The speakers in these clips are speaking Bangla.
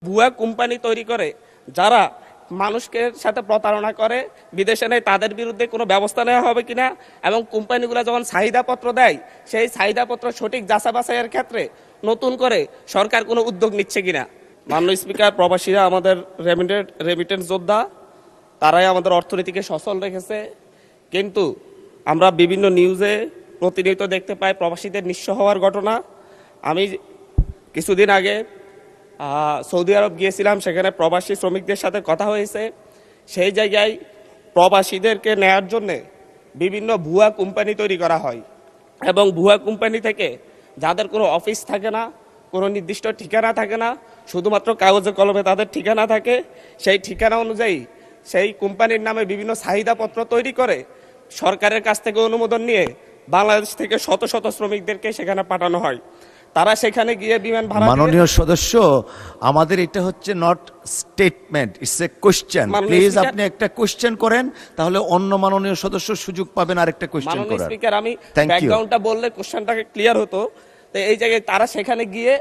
ভুয়া কোম্পানি তৈরি করে যারা মানুষকে সাথে প্রতারণা করে বিদেশে নেয় তাদের বিরুদ্ধে কোনো ব্যবস্থা নেওয়া হবে কিনা এবং কোম্পানিগুলো যখন চাহিদাপত্র দেয় সেই চাহিদাপত্র সঠিক যাচাই বাছাইয়ের ক্ষেত্রে নতুন করে সরকার কোনো উদ্যোগ নিচ্ছে কিনা। মাননীয় স্পিকার, প্রবাসীরা আমাদের রেমিটেন্স যোদ্ধা, তারাই আমাদের অর্থনীতিকে সচল রেখেছে, কিন্তু আমরা বিভিন্ন নিউজে প্রতিনিয়ত দেখতে পাই প্রবাসীদের নিঃস্ব হওয়ার ঘটনা। আমি কিছুদিন আগে সৌদি আরব গিয়েছিলাম, সেখানে প্রবাসী শ্রমিকদের সাথে কথা হয়েছে। সেই জায়গায় প্রবাসীদেরকে নেয়ার জন্যে বিভিন্ন ভুয়া কোম্পানি তৈরি করা হয় এবং ভুয়া কোম্পানি থেকে যাদের কোনো অফিস থাকে না, কোনো নির্দিষ্ট ঠিকানা থাকে না, শুধুমাত্র কাগজে কলমে তাদের ঠিকানা থাকে, সেই ঠিকানা অনুযায়ী সেই কোম্পানির নামে বিভিন্ন চাহিদাপত্র তৈরি করে সরকারের কাছ থেকে অনুমোদন নিয়ে বাংলাদেশ থেকে শত শত শ্রমিকদেরকে সেখানে পাঠানো হয়। তারা সেখানে গিয়ে বিমান ভাড়া। মাননীয় সদস্য, আমাদের এটা হচ্ছে not statement, it's a question. Please আপনি একটা কোশ্চেন করেন, তাহলে অন্য মাননীয় সদস্য সুযোগ পাবেন আরেকটা কোশ্চেন করার। মাননীয় স্পিকার, আমি ব্যাকগ্রাউন্ডটা বললে কোশ্চেনটাকে ক্লিয়ার হতো। তো এই জায়গায় তারা সেখানে গিয়ে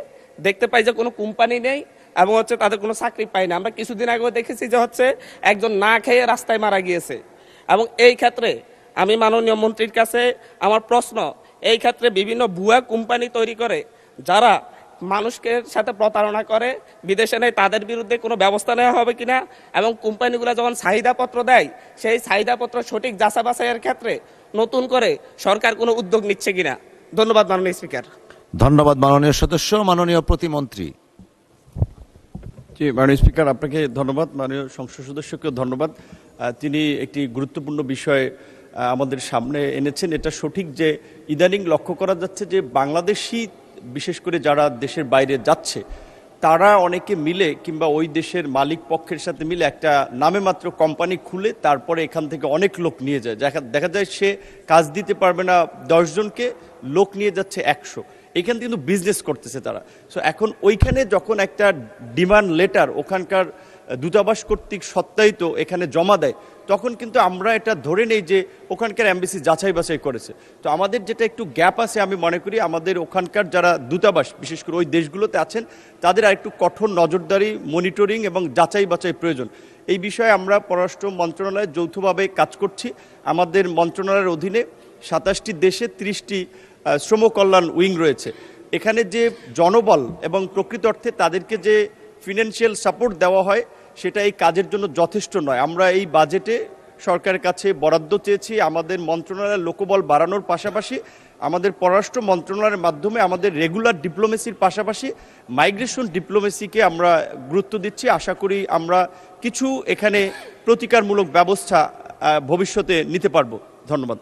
দেখতে পাই যে কোনো কোম্পানি নেই এবং তাদের কোনো চাকরি পায় না। আমরা কিছুদিন আগেও দেখেছি যে একজন না খেয়ে রাস্তায় মারা গিয়েছে। এবং এই ক্ষেত্রে আমি মাননীয় মন্ত্রীর কাছে আমার প্রশ্ন, এই ক্ষেত্রে বিভিন্ন ভুয়া কোম্পানি তৈরি করে যারা মানুষকে সাথে প্রতারণা করে বিদেশে নেয় তাদের বিরুদ্ধে কোনো ব্যবস্থা নেওয়া হবে কিনা এবং কোম্পানিগুলো যখন চাহিদাপত্র দেয় সেই চাহিদাপত্র সঠিক যাচাই বাছাইয়ের ক্ষেত্রে নতুন করে সরকার কোনো উদ্যোগ নিচ্ছে কিনা। ধন্যবাদ মাননীয় স্পিকার। ধন্যবাদ মাননীয় সদস্য। মাননীয় প্রতিমন্ত্রী। জি, মাননীয় স্পিকার, আপনাকে ধন্যবাদ। মাননীয় সংসদ সদস্যকেও ধন্যবাদ। তিনি একটি গুরুত্বপূর্ণ বিষয় আমাদের সামনে এনেছেন। এটা সঠিক যে ইদানিং লক্ষ্য করা যাচ্ছে যে বাংলাদেশি, বিশেষ করে যারা দেশের বাইরে যাচ্ছে, তারা অনেকে মিলে কিংবা ওই দেশের মালিক পক্ষের সাথে মিলে একটা নামে মাত্র কোম্পানি খুলে তারপরে এখান থেকে অনেক লোক নিয়ে যায়। দেখা যায় সে কাজ দিতে পারবে না 10 জনকে, লোক নিয়ে যাচ্ছে 100। এখান থেকে কিন্তু বিজনেস করতেছে তারা। সো এখন ওইখানে যখন একটা ডিমান্ড লেটার ওখানকার দূতাবাস কর্তৃক সত্যায়িত এখানে জমা দেয়, তখন কিন্তু আমরা এটা ধরে নেই যে ওখানকার এমবেসি যাচাই বাছাই করেছে। তো আমাদের যেটা একটু গ্যাপ আছে, আমি মনে করি আমাদের ওখানকার যারা দূতাবাস বিশেষ করে ওই দেশগুলোতে আছেন তাদের আর একটু কঠোর নজরদারি, মনিটরিং এবং যাচাই বাছাই প্রয়োজন। এই বিষয়ে আমরা পররাষ্ট্র মন্ত্রণালয়ে যৌথভাবে কাজ করছি। আমাদের মন্ত্রণালয়ের অধীনে 27টি দেশে 30টি শ্রম কল্যাণ উইং রয়েছে। এখানে যে জনবল এবং প্রকৃত অর্থে তাদেরকে যে ফিনান্সিয়াল সাপোর্ট দেওয়া হয় সেটা এই কাজের জন্য যথেষ্ট নয়। আমরা এই বাজেটে সরকারের কাছে বরাদ্দ চেয়েছি আমাদের মন্ত্রণালয়ের লোকবল বাড়ানোর পাশাপাশি আমাদের পররাষ্ট্র মন্ত্রণালয়ের মাধ্যমে আমাদের রেগুলার ডিপ্লোমেসির পাশাপাশি মাইগ্রেশন ডিপ্লোমেসিকে আমরা গুরুত্ব দিচ্ছি। আশা করি আমরা কিছু এখানে প্রতিকারমূলক ব্যবস্থা ভবিষ্যতে নিতে পারবো। ধন্যবাদ।